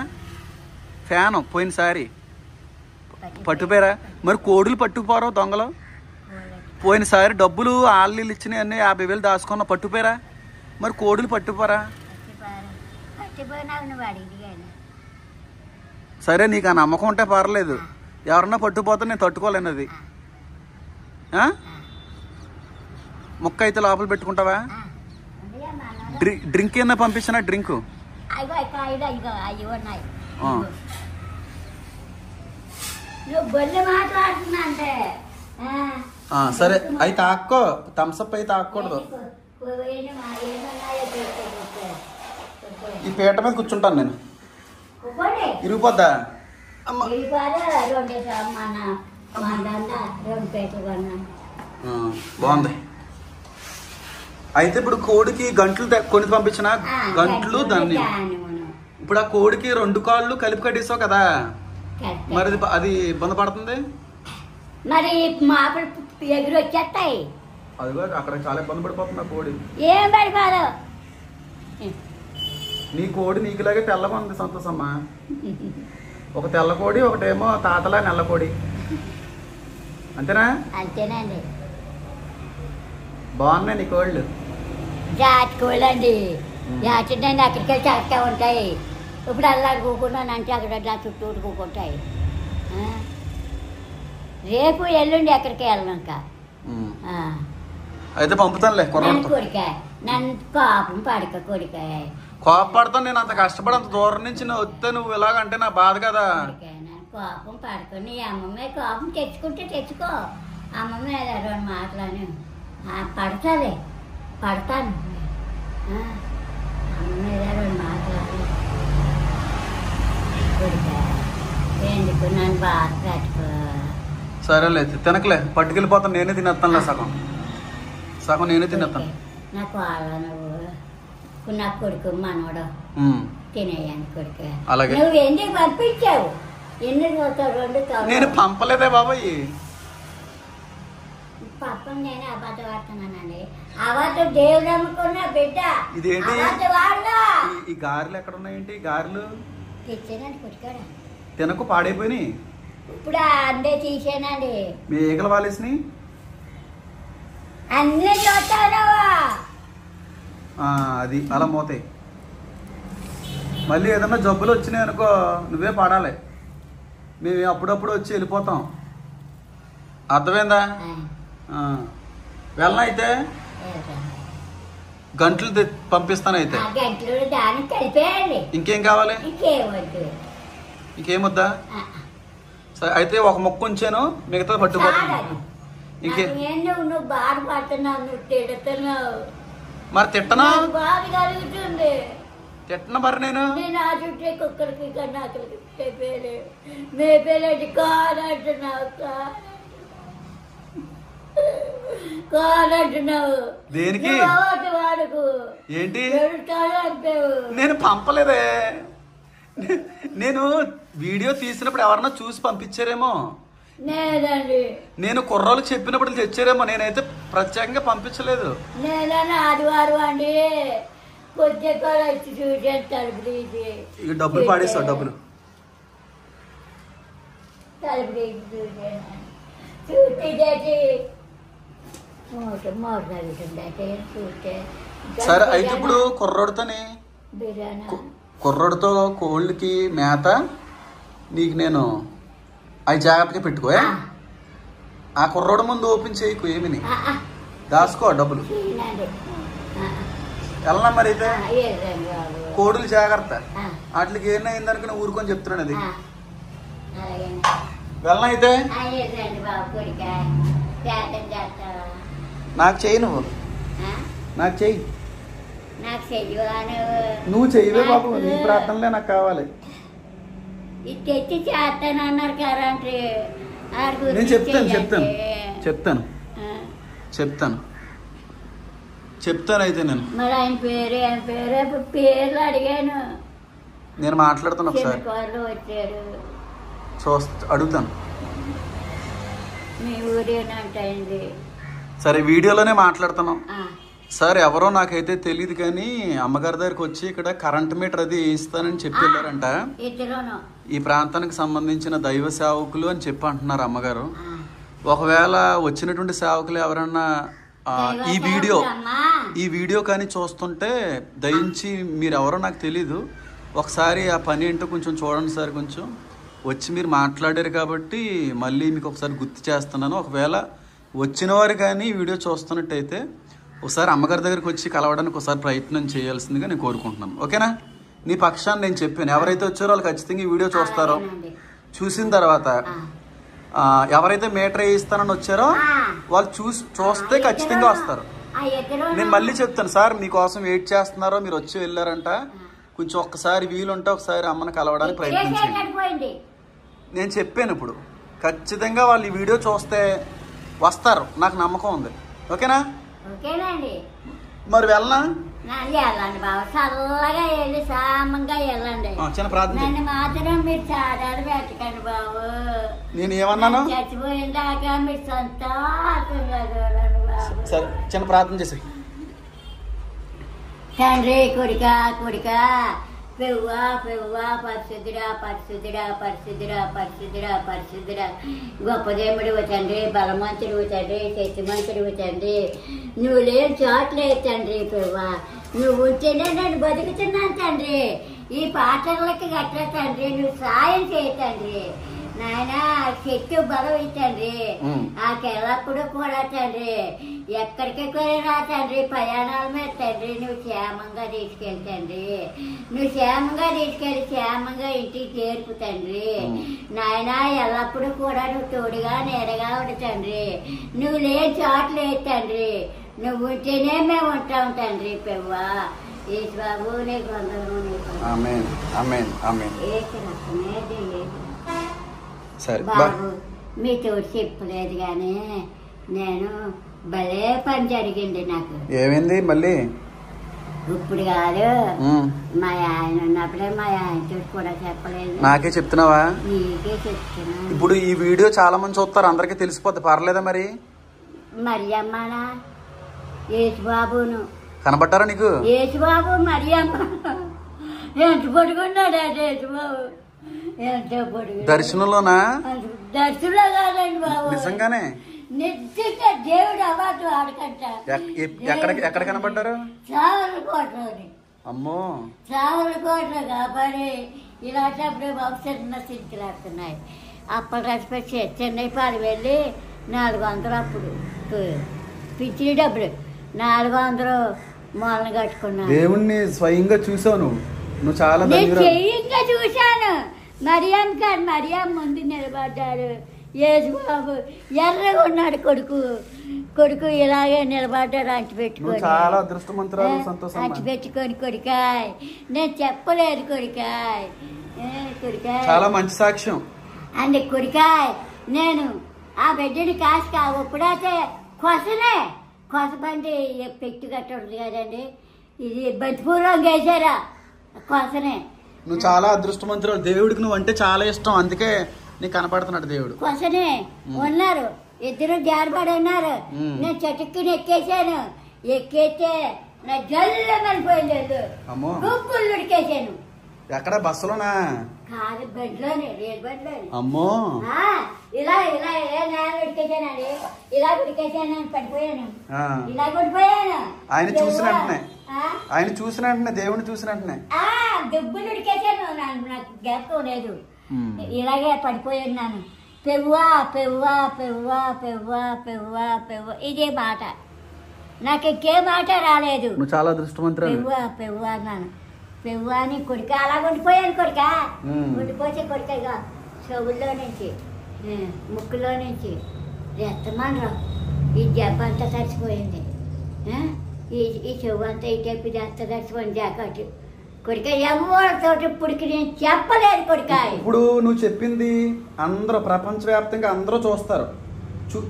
ఫ్యాన్ పోయినసారి పట్టుకుపోయారా? మరి కోడులు పట్టుకుపోరా దొంగలు? పోయినసారి డబ్బులు ఆళ్ళు ఇచ్చినాయి అన్నీ 50,000 దాచుకున్నా, పట్టుకుపోయారా? మరి కోడులు పట్టుకుపోరా? సరే, నీకు ఆ నమ్మకం ఉంటే పర్లేదు, ఎవరన్నా పట్టుకుపోతే నేను తట్టుకోలేను. అది మొక్క అయితే లోపల పెట్టుకుంటావా? డ్రింక్ ఏమన్నా పంపించినా? డ్రింక్ సరే అయితే తాక్కో, థమ్స్అప్ అయితే తాకూడదు. ఈ పీట మీద కూర్చుంటాను నేను, ఇరిగిపోద్దా? బాగుంది. అయితే ఇప్పుడు కోడికి గంటలు కొని పంపించిన, గంటలు దాన్ని ఇప్పుడు ఆ కోడికి 2 కాళ్ళు కలిపి కట్టేసావు కదా, మరి అది ఇబ్బంది పడుతుంది. మరి ఎగురు వచ్చేస్తాయి. అదిగో అక్కడ చాలా ఇబ్బంది పడిపోతున్నా కోడి. ఏం పడిపోదు. నీ కోడి నీకులాగే తెల్లగా ఉంది సంతోషమ్మ. ఒక తెల్ల కోడి, ఒకటేమో తాతలా నల్ల కోడి. అంతేనా? అంతేనండి. బాగున్నాయి నీ కోళ్ళు. జాతి కోళ్ళు అండి. జాతి అక్కడికి చక్కగా ఉంటాయి. ఇప్పుడు అల్లాడు కూకున్నాను అంటే అక్కడ నా చుట్టూరు కూకుంటాయి. రేపు ఎల్లుండి ఎక్కడికి వెళ్ళాక అయితే పంపుతానులే. కొడికాయ నన్ను కోపం పడక కొడికాయ. కోపడతాను నేను. అంత కష్టపడి అంత దూరం నుంచి నువ్వు వస్తే నువ్వు ఇలాగంటే నా బాధ కదా. కోపం పడుకో. నీ అమ్మమ్మ కోపం తెచ్చుకుంటే తెచ్చుకో. అమ్మమ్మ మీద 2 మాటలని పడతాలే. పడతాను. అమ్మ మీద 2 మాటలని ఎందుకు నన్ను బాధ పెట్టుకో. సరేలే తినకలే, పట్టుకెళ్ళిపోతాను. నేనే తినేస్తానులే. సగం సగం నేనే తినేస్తాను. నాకు వాళ్ళ నువ్వు నా కొడుకు మనవడు తినేయాను కొడుకు. అలాగే. నువ్వు ఎందుకు పంపించావు? ఎందుకు పోతావు? 2 నేను పంపలేదే బాబాయ్. పాపం నేను అబద్ధం ఆడుతున్నానండి. అబద్ధం దేవుడు నమ్ముకున్న బిడ్డ. ఇదేంటి వాళ్ళ ఈ గారెలు ఎక్కడ ఉన్నాయేంటి? గారెలు తెచ్చానండి కొట్టుకాడా. తినకు, పాడైపోయినాయి. ఇప్పుడు అందే తీసానండి. మీ ఈగలు వాలేసినాయి. అన్నీ చూస్తావా? అది అలా మోతాయి. మళ్ళీ ఏదన్నా జబ్బులు వచ్చినాయి అనుకో నువ్వే పాడాలి. మేము అప్పుడప్పుడు వచ్చి వెళ్ళిపోతాం. అర్థమైందా? వెళ్ళనా అయితే? గంటలు పంపిస్తాను అయితే. గంటలు దానికి కలిపేయండి. ఇంకేం కావాలి? ఇంకేమొద్దు. ఇంకేమొద్దా? సరే అయితే ఒక మొక్క ఉంచాను, మిగతా పట్టుకోవాలి. నువ్వు బాధపడుతున్నావు, నువ్వు తిడుతున్నావు. మరి తిట్టనా? బాధ కలుగుతుంది. తిట్టన మరి నేను ఆ చుట్టే కుక్కలకి కన్నాకులకి మేపేలేంటి కాదంటున్నావు. కాదంటున్నావు. దేనికి? వాడుకు ఏంటి? అంటావు. నేను పంపలేదే. నేను వీడియో తీసినప్పుడు ఎవరన్నా చూసి పంపించారేమో. లేదండి. నేను కుర్రోళ్ళు చెప్పినప్పుడు తెచ్చారేమో. నేనైతే ప్రత్యేకంగా పంపించలేదు. లేదండి. ఆదివారం అండి కొంచెం కూడా వచ్చి చూసాను. తలుపు తీసి ఇక డబ్బులు పాడేస్తావు. డబ్బులు తలుపు తీసి చూసాను. చూస్తే చేసి మోట జరుగుతుంది. చూస్తే సరే అయితే ఇప్పుడు కుర్రోడితోని బిర్యానీ కుర్రోడితో కోళ్ళకి మేత నీకు నేను అవి జాగ్రత్తగా పెట్టుకో. ఆ కుర్రోడు ముందు ఓపెన్ చేయకు. ఏమిని దాసుకో డబ్బులు. వెళ్ళనా మరి అయితే? కోడులు జాగ్రత్త. వాటికి ఏమైందనుకు నేను ఊరుకొని చెప్తున్నాను. అది వెళ్ళనా అయితే? నాకు చెయ్యి. నాకు చెయ్యి. నువ్వు చెయ్యవే బాబు. నీ ప్రార్థనలే నాకు కావాలి. తెచ్చి చేస్తానన్నారు కరెంట్. నేను చెప్తాను చెప్తాను చెప్తాను అయితే నేను. మరి ఆయన పేర్లు అడిగాను. నేను మాట్లాడుతాను ఒకసారి. వచ్చారు అడుగుతాను. మీ ఊరేనంటండి. సరే వీడియోలోనే మాట్లాడుతాను. సార్ ఎవరో నాకైతే తెలియదు కానీ అమ్మగారి దగ్గరికి వచ్చి ఇక్కడ కరెంట్ మీటర్ అది వేయిస్తానని చెప్పి వెళ్ళారంట. ఈ ప్రాంతానికి సంబంధించిన దైవ సేవకులు అని చెప్పి అంటున్నారు అమ్మగారు. ఒకవేళ వచ్చినటువంటి సేవకులు ఎవరన్నా ఈ వీడియో కానీ చూస్తుంటే దయించి మీరు ఎవరో నాకు తెలీదు, ఒకసారి ఆ పని ఏంటో కొంచెం చూడండి సార్. కొంచెం వచ్చి మీరు మాట్లాడారు కాబట్టి మళ్ళీ మీకు ఒకసారి గుర్తు చేస్తున్నాను. ఒకవేళ వచ్చిన వారు కానీ వీడియో చూస్తున్నట్టయితే ఒకసారి అమ్మగారి దగ్గరికి వచ్చి కలవడానికి ఒకసారి ప్రయత్నం చేయాల్సిందిగా నేను కోరుకుంటున్నాను. ఓకేనా? నీ పక్షాన్ని నేను చెప్పాను. ఎవరైతే వచ్చారో వాళ్ళు ఖచ్చితంగా ఈ వీడియో చూస్తారో, చూసిన తర్వాత ఎవరైతే మీటర్ వేయిస్తానని వచ్చారో వాళ్ళు చూస్తే ఖచ్చితంగా వస్తారు. నేను మళ్ళీ చెప్తాను సార్ మీకోసం వెయిట్ చేస్తున్నారో, మీరు వచ్చి వెళ్ళారంట, కొంచెం ఒక్కసారి వీలుంటే ఒకసారి అమ్మని కలవడానికి ప్రయత్నించండి. నేను చెప్పాను ఇప్పుడు ఖచ్చితంగా వాళ్ళు ఈ వీడియో చూస్తే వస్తారు, నాకు నమ్మకం ఉంది. ఓకేనా? ఓకేనండి. మరి వెళ్ళనా? వెళ్ళండి బాబు, చల్లగా వెళ్ళి సామంగా వెళ్ళండి. చిన్న ప్రార్థన నన్ను మాత్రం మీరు చాదాలు పెట్టకండి బాబు. నేను ఏమన్నాను? చచ్చిపోయిన దాకా మీరు సంతోషంగా చూడండి బాబు. సరే, చిన్న ప్రార్థన చేసి. తండ్రి, కొడుక కొడుక, పెవ్వా పెవ్వా, పరిశుద్ధుడా పరిశుద్ధుడా పరిశుద్ధుడా పరిశుద్ధుడా పరిశుద్ధుడా, గొప్ప దేవుడివి తండ్రి, బలవంతుడివి తండ్రి, శక్తిమంతుడివి తండ్రి. నువ్వు లేని చోట్లేదు తండ్రి. పెవ్వా, నువ్వు ఉంటేనే నేను బతుకుతున్నాను తండ్రి. ఈ పాటలకి గట్రా తండ్రి, నువ్వు సాయం చేయ తండ్రి. నాయన శక్తి బలం ఇచ్చండి. నాకెల్లప్పుడు కూడా తండ్రి, ఎక్కడికి పోయినా తండ్రి, ప్రయాణాల మీద తండ్రి నువ్వు క్షేమంగా తీసుకెళ్తండి. నువ్వు క్షేమంగా తీసుకెళ్ళి క్షేమంగా ఇంటికి చేర్పు తండ్రి. నాయన ఎల్లప్పుడు కూడా నువ్వు తోడుగా నీడగా ఉండు తండ్రి. నువ్వు లేని చోట లేదు తండ్రి. నువ్వు ఉంటేనే మేము ఉంటాం తండ్రి. పెవ్వా యేసు బాబు, నీకు వందనము, సరే బాబు. మీతో చెప్పలేదు కానీ నేను భలే పని జరిగింది నాకు. ఏమైంది మళ్ళీ? ఇప్పుడు కాదు, మా ఆయన ఉన్నప్పుడే మా ఆయనతో కూడా చెప్పలేదు. నాకే చెప్తున్నావా? నీకే చెప్తున్నా. ఇప్పుడు ఈ వీడియో చాలా మంది చూస్తారు, అందరికి తెలిసిపోద్ది. పర్లేదా మరి? మరి అమ్మానా యేసుబాబును కనబడ్డారా నీకు? యేసుబాబు మరి అమ్మ ఎంత పడుకున్నాడా యేసుబాబు, ఎంతో పొడుగు. దర్శనంలోనా? దర్శనంలో కాదండి బాబు, నిజంగానే నిజంగా దేవుడు అవార్డు ఆడకంట. ఎక్కడ కనబడ్డారు? చావలకోటలోని. అమ్మో, చావలకోటలో కాబట్టి ఇలాంటప్పుడు బాబు చిన్న సించులేస్తున్నాయి. అప్పుడు రసిపెట్టి చెన్నై పాలు వెళ్ళి 400 అప్పుడు పిచ్చి డబ్బులు 400 మొదలు కట్టుకున్నాను. దేవుణ్ణి స్వయంగా చూసావు నువ్వు చాలా చెయ్యంగా చూశాను. మరియమ్మ కాదు, మరియమ్మ ముందు నిలబడ్డారు. యేసుబాబు ఎర్రగా ఉన్నాడు. కొడుకు ఇలాగే నిలబడ్డాడు. అంటి పెట్టుకొని చాలా అదృష్టవంతురాలు. సంతోషం. అంటి పెట్టుకొని కొడుకాయ్, నేను చెప్పలేదు కొడుకాయ్, కొడుకాయ్ చాలా మంచి సాక్ష్యం అండి. కొడుకాయ్, నేను ఆ బిడ్డని కాస్త ఇప్పుడైతే కొసబండి పెట్టి కట్టడు కదండి, ఇది బంతిపూర్వం వేసారా కొసనే. నువ్వు చాలా అదృష్టవంతురాలు. దేవుడికి నువ్వు అంటే చాలా ఇష్టం, అందుకే నీకు కనపడుతున్నాడు దేవుడు. కొసనే ఉన్నారు, ఇద్దరు జారబడి ఉన్నారు. నేను చెట్టుకుని ఎక్కేసాను. ఎక్కేస్తే నా జల్లు మనిపోయింది. గుంపులు ఉడికేసాను. ఎక్కడ? బస్సులోనా? కాదు, బెడ్లోనే, రేల్ బెడ్లోనే. అమ్మో, ఇలా ఇలా ఉడికేసానండి. ఇలా ఉడికేసాను, పడిపోయాను. ఇలా పడిపోయాను. ఆయన చూసిన వెంటనే దేవుడిని చూసిన వెంటనే దుబ్బులు ఉడికేసాను. నాకు జ్ఞాపకం లేదు. ఇలాగే పడిపోయాను. పెవ్వా పెవ్వా పెవ్వా పెవ్వా పెవ్వా పెవ్వా, ఇదే మాట. నాకు ఇంకే మాట రాలేదు. చాలా అదృష్టవంతురాలు. పెవ్వా పెవ్వా అన్నాను. పెవ్వా అని కొడుక అలా ఉండిపోయాను. కొడుక ఉండిపోతే కొడుకగా చెవుల్లో నుంచి ముక్కులో నుంచి రెత్తమానరా ఈ జబ్బ అంతా తడిచిపోయింది. ఈ చెవు అంతా ఈ చెప్పి అంతా తడిచిపోయింది. జాకెట్ కొడుక ఎవరితో ఇప్పటికి నేను చెప్పలేదు కొడుక. ఇప్పుడు నువ్వు చెప్పింది అందరూ ప్రపంచవ్యాప్తంగా అందరూ చూస్తారు.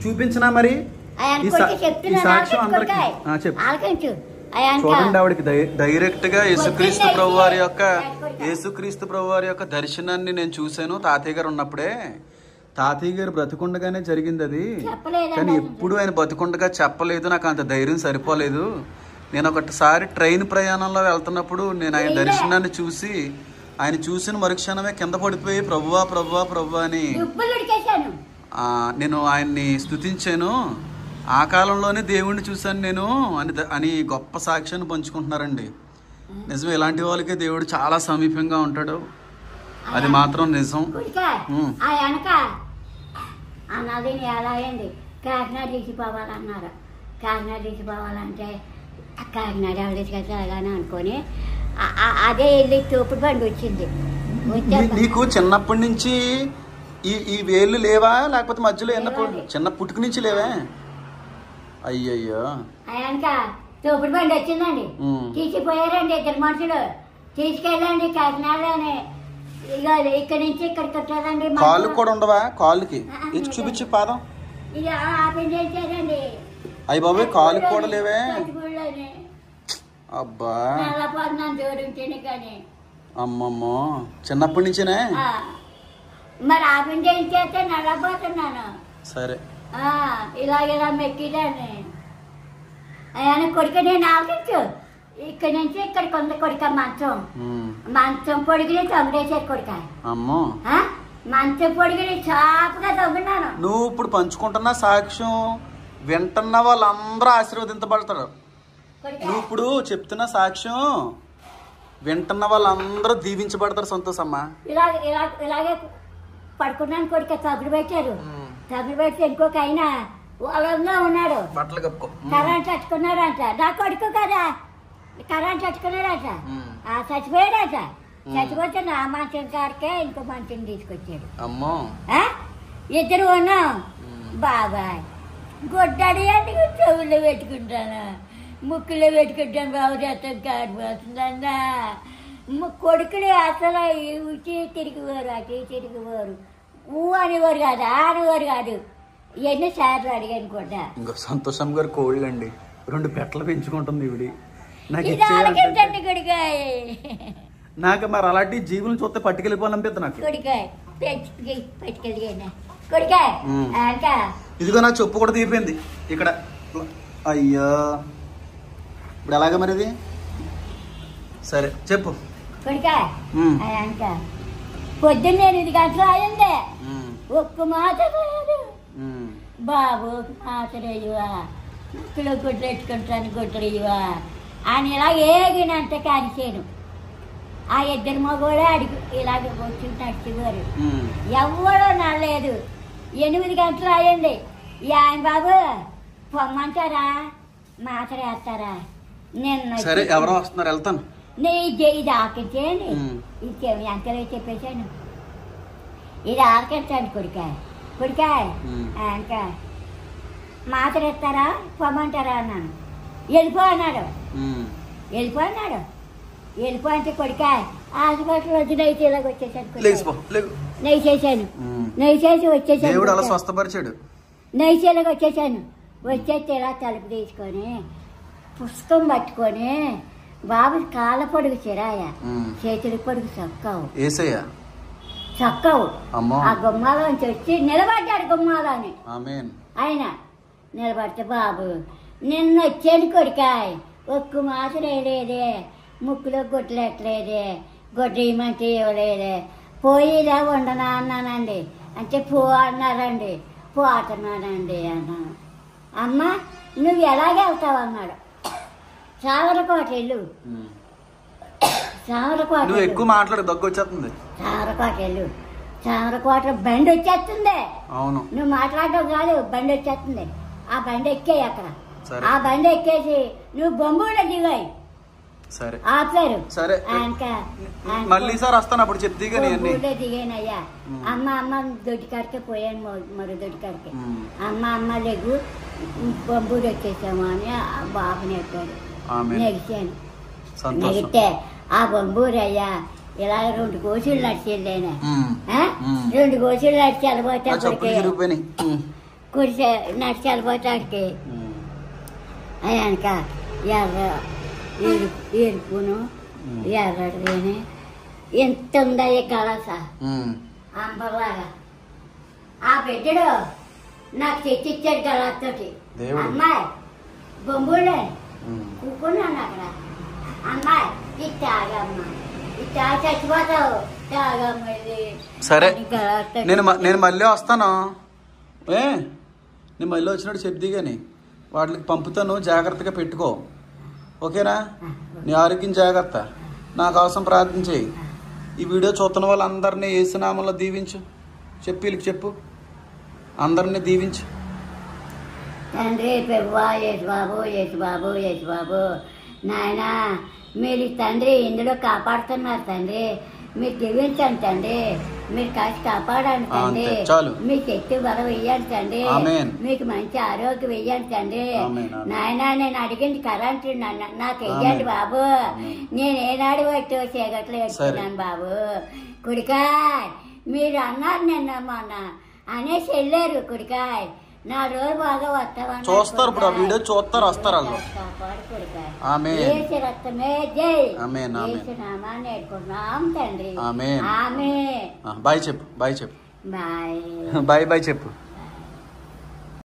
చూపించినా మరి చూడండి. ఆవిడకి డైరెక్ట్ గా యేసుక్రీస్తు ప్రభువారి యొక్క దర్శనాన్ని నేను చూశాను తాతయ్య గారు ఉన్నప్పుడే. తాతయ్య గారు బ్రతికుండగానే జరిగింది అది. కానీ ఎప్పుడు ఆయన బతికుండగా చెప్పలేదు. నాకు అంత ధైర్యం సరిపోలేదు. నేను ఒకటిసారి ట్రైన్ ప్రయాణంలో వెళ్తున్నప్పుడు నేను ఆయన దర్శనాన్ని చూసి, ఆయన చూసిన మరుక్షణమే కింద పడిపోయి ప్రభువా ప్రభువా ప్రభువా అని నేను ఆయన్ని స్తుతించాను. ఆ కాలంలోనే దేవుణ్ణి చూశాను నేను అని గొప్ప సాక్ష్యాన్ని పంచుకుంటున్నారండి. నిజమే, ఇలాంటి వాళ్ళకే దేవుడు చాలా సమీపంగా ఉంటాడు. అది మాత్రం నిజం. అన్నది ఎలా అయింది, కాకినాడ తీసిపోవాలన్నారు. కాకినాడ తీసిపోవాలంటే కాకినాడ తీసుకెళ్ళగానే అనుకొని అదే వెళ్ళి తోపుడు బండి వచ్చింది. నీకు చిన్నప్పటి నుంచి ఈ వేళ్ళు లేవా, లేకపోతే మధ్యలో చిన్న పుట్టుక నుంచి లేవా? అయ్యయ్యో, ఆయనక తోపుడు బండి వచ్చిందండి. తీసిపోయారండి ఇద్దరు మనుషులు. తీసుకెళ్ళండి కాకినాడలోనే. ఇక ఇక్కడ నుంచి ఇక్కడికి వచ్చారండి. కాళ్ళు కూడా ఉండవా? కాళ్ళకి చూపించి పాదం ఇక ఆపేసారండి. అయ్యి బాబు, కాళ్ళు కూడా లేవే. అబ్బా నల్లపోతున్నాను జోడించని కానీ. అమ్మమ్మో చిన్నప్పటి నుంచేనే. మరి ఆపిన చేస్తే నల్లపోతున్నాను. సరే ఇలా మెక్కిదాన్ని. ఆయన కొడుకు నేను ఆలోచించు. ఇక్కడ నుంచి ఇక్కడ కొంత కొడుక మంచం పొడిగిని తొమ్మిదేసారు కొడుక. అమ్మో మంచం పొడిగిని చాపుగా తొమ్మినాను. నువ్వు ఇప్పుడు పంచుకుంటున్న సాక్ష్యం వింటున్న వాళ్ళందరూ ఆశీర్వదించబడతారు. నువ్వు ఇప్పుడు చెప్తున్న సాక్ష్యం వింటున్న వాళ్ళందరూ దీవించబడతారు. సంతోషమ్మా. ఇలాగే పడుకున్నాను కొడుక. తగుడు పెట్టారు. తగుడు పెడితే ఇంకొక ఆయన వాళ్ళంలో ఉన్నాడు. బట్టలు కప్పుకో. కరెంట్ చచ్చుకున్నాడంట. నా కొడుకు కదా. కరెంట్ చచ్చుకున్నాడట. చచ్చిపోయాడట. చచ్చిపోతే నా మంచం కాడికే ఇంకో మంచం తీసుకొచ్చాడు. అమ్మో ఇద్దరు ఉన్నాం. బాబాయ్ గొడ్డాడి అంటే చెవుల్లో పెట్టుకుంటాను, ముక్కులో పెట్టుకుంటాను. బాబు చేస్తాం కాడిపోతుందన్నా. కొడుకులు అసలు ఇటు తిరిగిపోరు, అటు తిరిగిపోరు. అనేవారు కాదు, ఆడేవారు కాదు. ఎన్నిసార్లు అడిగాను కూడా. ఇంకా సంతోషం గారు కోళ్ళు అండి 2 పెట్టలు పెంచుకుంటుంది ఇవిడి. నాకు మరి అలాంటి జీవులు చూస్తే పట్టుకెళ్ళిపోవాలనిపిస్తుంది నాకు. ఇదిగో నా చెప్పు కూడా తీరిపోయింది ఇక్కడ. అయ్యో ఇప్పుడు ఎలాగ మరి ఇది? సరే చెప్పు. పొద్దున్న 8 గంటలు అయింది. ఒక్క మాట బాబు మాటలేవా, ముక్కులో గుడ్లు ఎట్టుకుంటాను గుడ్డలేవా అని ఇలా ఏగినంత కానిసేను. ఆ ఇద్దరు మగోడే అడిగి ఇలాగ వచ్చి నడిచేవారు. ఎవరో నడలేదు. 8 గంటలు అయ్యింది. ఆయన బాబు పొమ్మంటారా మాత్ర వేస్తారా? సరే ఎవరో వస్తున్నారు వెళ్తాను. ఇది ఆకించేయండి. ఇది ఎంకలో చెప్పేశాను. ఇది ఆకించండి కొడుకాయ కొడుకాయ ఇంకా మాత్ర ఇస్తారా పొమ్మంటారా అన్నాను. వెళ్ళిపో అన్నాడు. వెళ్ళిపో అన్నాడు. వెళ్ళిపో అంటే కొడుకాయ హాస్పిటల్ వచ్చి నైట్ ఇలాగ వచ్చేసాను. నెయ్యి చేశాను. నెయ్యి చేసి వచ్చేసాను. నెయ్యి ఇలాగ వచ్చేసాను. వచ్చేస్తే ఇలా తలుపు తీసుకొని పుస్తకం పట్టుకొని బాబు కాళ్ళ పొడుగు చిరాయ, చేతుల పొడుగు చక్కవు చక్కవు. ఆ గుమ్మాలోంచి వచ్చి నిలబడ్డాడు. గుమ్మాలోని ఆయన నిలబడితే బాబు నిన్న వచ్చాను కొడుకాయ్. ఒక్క మాట లేదే, ముక్కులో గుడ్లు ఎట్టలేదే, గుడ్డ ఇవ్వమంటే ఇవ్వలేదే, పోయిలా ఉండనా అన్నానండి. అంటే పో అన్నారండి. పోతున్నానండి అన్నాను. అమ్మ నువ్వు ఎలాగే వెళ్తావు అన్నాడు. చావరకోట వెళ్ళు, చావరకోట ఎక్కువ మాట్లాడు దగ్గు వచ్చేస్తుంది. చావరకోట వెళ్ళు, చావరకోట బండి వచ్చేస్తుంది. అవును నువ్వు మాట్లాడడం కాదు, బండి వచ్చేస్తుంది. ఆ బండి ఎక్కాయి అక్కడ. ఆ బండి ఎక్కేసి నువ్వు బొమ్మూడ దిగాయి. ఆపారు. మళ్ళీ సార్ వస్తాను అప్పుడు చెప్తే దిగానయ్యా. అమ్మ అమ్మ దొడ్డికాడికే పోయాను. మరో దొడ్డికాడికి అమ్మ లేగు బొమ్మూడు వచ్చేసాము అని బాబుని ఎక్కాడు. నెగిచాను. నెగితే ఆ బొమ్మూరు అయ్యా ఇలా 2 కోసులు నడిచేళ్ళైనా. 2 కోసులు నడిచి వెళ్ళిపోతే కురిసే నడిచి వెళ్ళిపోతాడికి అయ్యాక ఎరుపును ఎర్రడిని ఎంత ఉందయ్యే కళస అంబర్లాగా. ఆ బిడ్డడు నాకు తెచ్చిచ్చాడు కళతోటి. అమ్మాయి బొంబులే కూకున్నాను అక్కడ. అమ్మాయి ఇది తాగమ్మా, ఇది తాగి చచ్చిపోతావు, తాగమ్మ. సరే నేను మళ్ళీ వస్తాను. నేను మళ్ళీ వచ్చినట్టు చెప్ది కానీ వాటికి పంపుతాను. జాగ్రత్తగా పెట్టుకో, ఓకేనా? నీ ఆరోగ్యం జాగ్రత్త. నా కోసం ప్రార్థన చేయి. ఈ వీడియో చూస్తున్న వాళ్ళందరినీ యేసునామంలో దీవించు. చెప్పు వీళ్ళకి చెప్పు, అందరినీ దీవించు. తండ్రి ప్రభువా, యేసు బాబు, యేసు బాబు, యేసు బాబు నాయన మీరు తండ్రి ఇందులో కాపాడుతున్నారు తండ్రి. మీరు దీవించండి తండ్రి. మీరు కాసి కాపాడండి తండ్రి. మీకు శక్తి బలం ఇయ్యండి తండ్రి. మీకు మంచి ఆరోగ్యం ఇయ్యండి తండ్రి. నాయన నేను అడిగింది కరెంటు నాకు వెయ్యండి బాబు. నేను ఏనాడు వచ్చి చీకట్లు వేసుకున్నాను బాబు. కుడికాయ్ మీరు అన్నారు నిన్న మొన్న అనేసి వెళ్ళారు. కుడికాయ్ నా రోజు బాగా వస్తావా చూస్తారు ఇప్పుడు ఆ వీడియో చూస్తారు వస్తారు వాళ్ళు కాపాడు కొడుకా ఆమేన్ యేసు రక్తమే జై ఆమేన్ ఆమేన్ యేసు నామాన్ని వేడుకుంటున్నాం తండ్రి ఆమేన్ ఆమేన్ బాయ్ చెప్పు బాయ్ బాయ్ బాయ్ చెప్పు